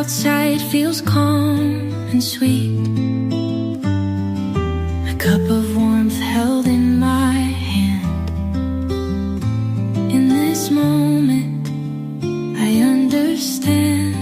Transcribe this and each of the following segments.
outside feels calm and sweet. A cup of warmth held in my hand. In this moment, I understand.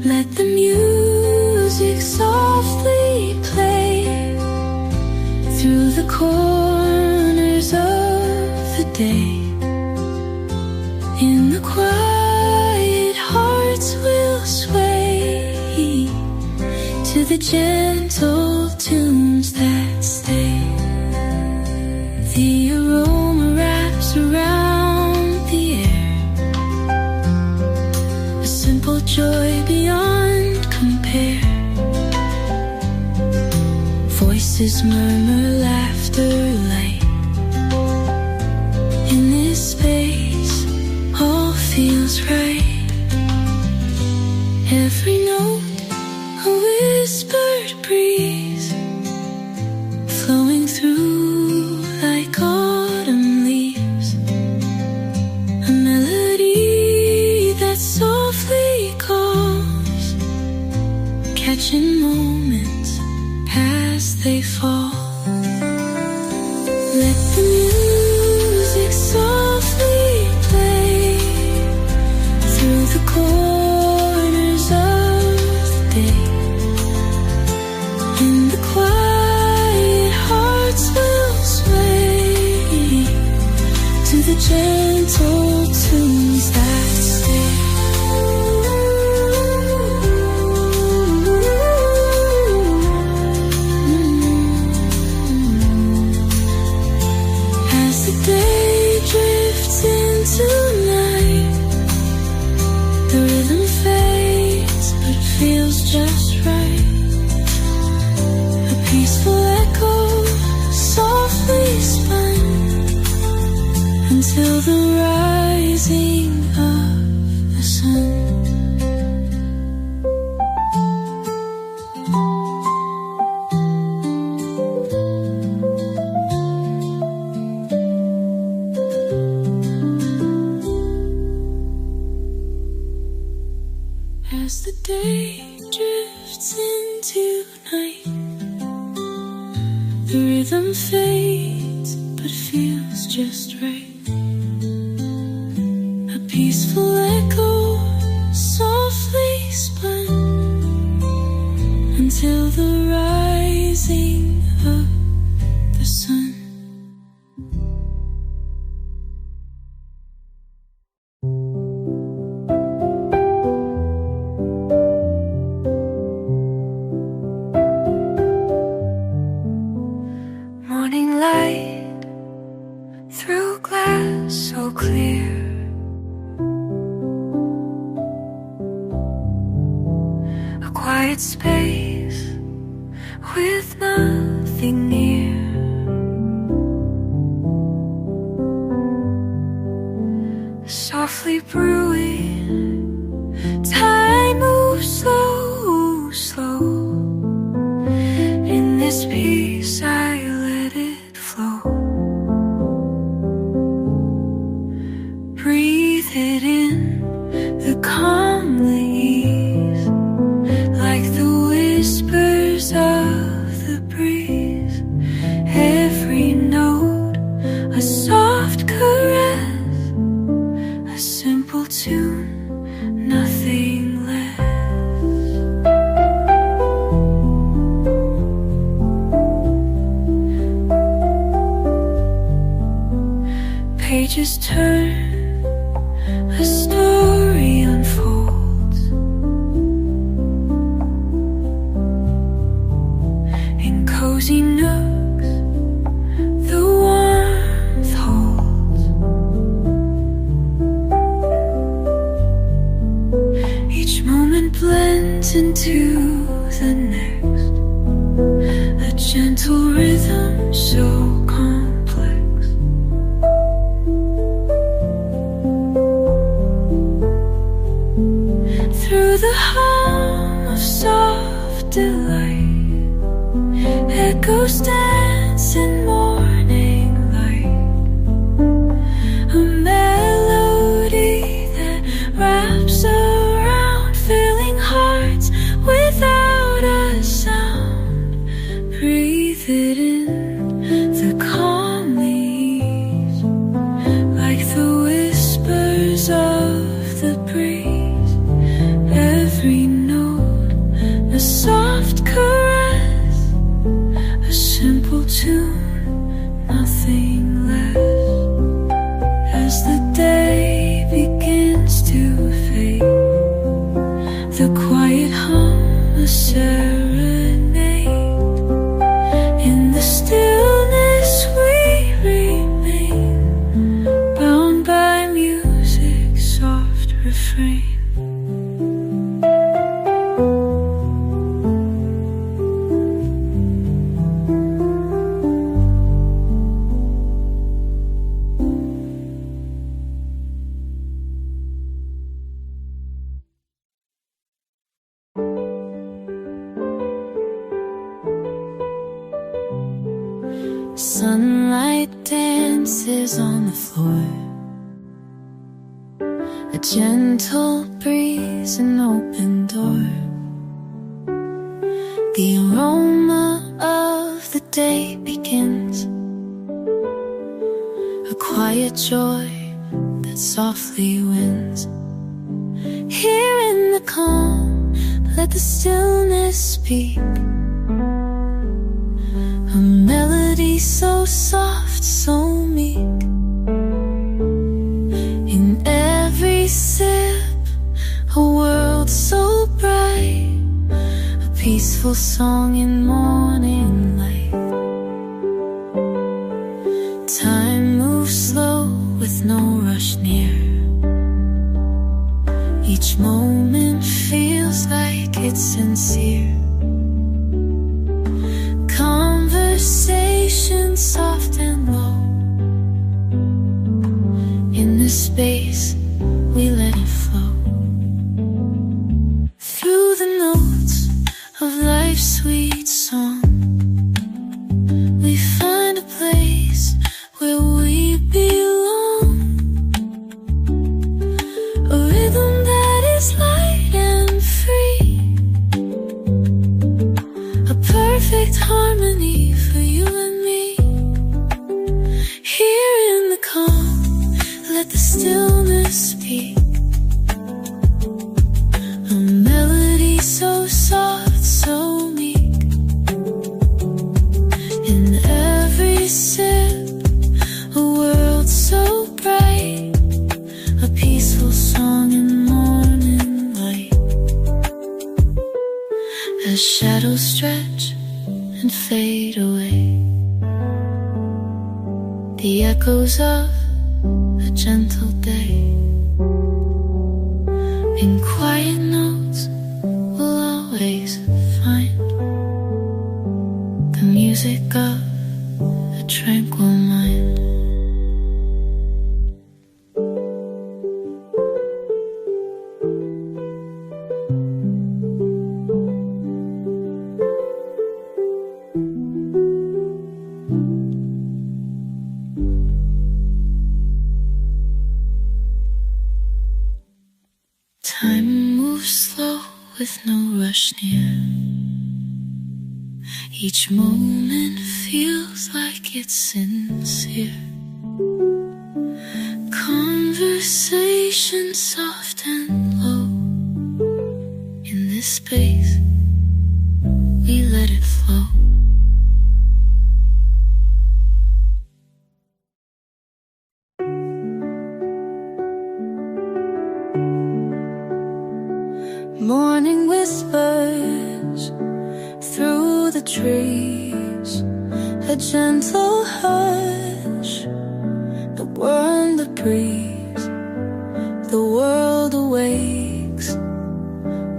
Let the music softly play through the corners of the day. In the quiet, hearts will sway to the gentle tunes that stay. The aroma wraps around the air, a simple joy beyond compare. Voices murmur, laughter light. In this space, all feels right. Every note, a whispered breeze, flowing through like autumn leaves. A melody that softly calls, catching moments as they fall. Let the music softly play through the corners of the day. In the quiet, hearts will sway to the gentle tunes that stay. As the day drifts into night, the rhythm fades but feels just right. A peaceful echo softly spun until the rising of the sun. As the day drifts into night, the rhythm fades but feels just right. A peaceful echo softly spun until the rising of the sun. Morning light through glass so clear, a quiet space with nothing near. Softly brewing, time moves slow, slow. In this peace I let it flow. Breathe it in, the calmly ease, like the whispers of the breeze. Every note, a soft caress, a simple tune, nothing less. Pages turn, a story unfolds. In cozy nooks, the warmth holds. Each moment blends into the next, a gentle rhythm so complex. Through the hum of soft delight, echoes dance in morning light. A melody that wraps around, filling the breeze, every note a soft caress, a simple tune, nothing less. As the day begins to fade, the quiet hum, a serenade. In the stillness we remain, bound by music's soft refrain. Sunlight dances on the floor, a gentle breeze, an open door. The aroma of the day begins, a quiet joy that softly wins. Here in the calm, let the stillness speak, a melody so soft, so meek. In every sip, a world so bright, a peaceful song in morning light. Time moves slow with no rush near, each moment feels like it's sincere. Conversation soft and low, in this space we let it flow. Through the notes of life's sweet song, we find a place where we belong, a rhythm that is light and free, a perfect harmony for you and me. Here in the calm, let the stillness speak, a melody so soft, so meek. In every sip, a world so bright, a peaceful song in morning light. As shadows stretch and fade away, the echoes of a gentle day. In quiet notes we'll always find the music of a tranquil mind. Time moves slow with no rush near, each moment feels like it's sincere. Conversation soft and low, in this space we let it flow. Morning whispers through the trees, a gentle hush, the warm the breeze. The world awakes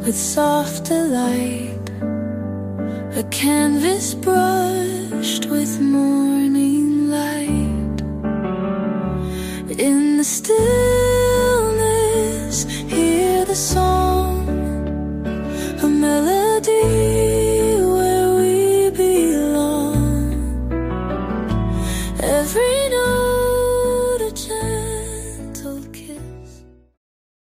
with soft delight, a canvas brushed with morning light. In the still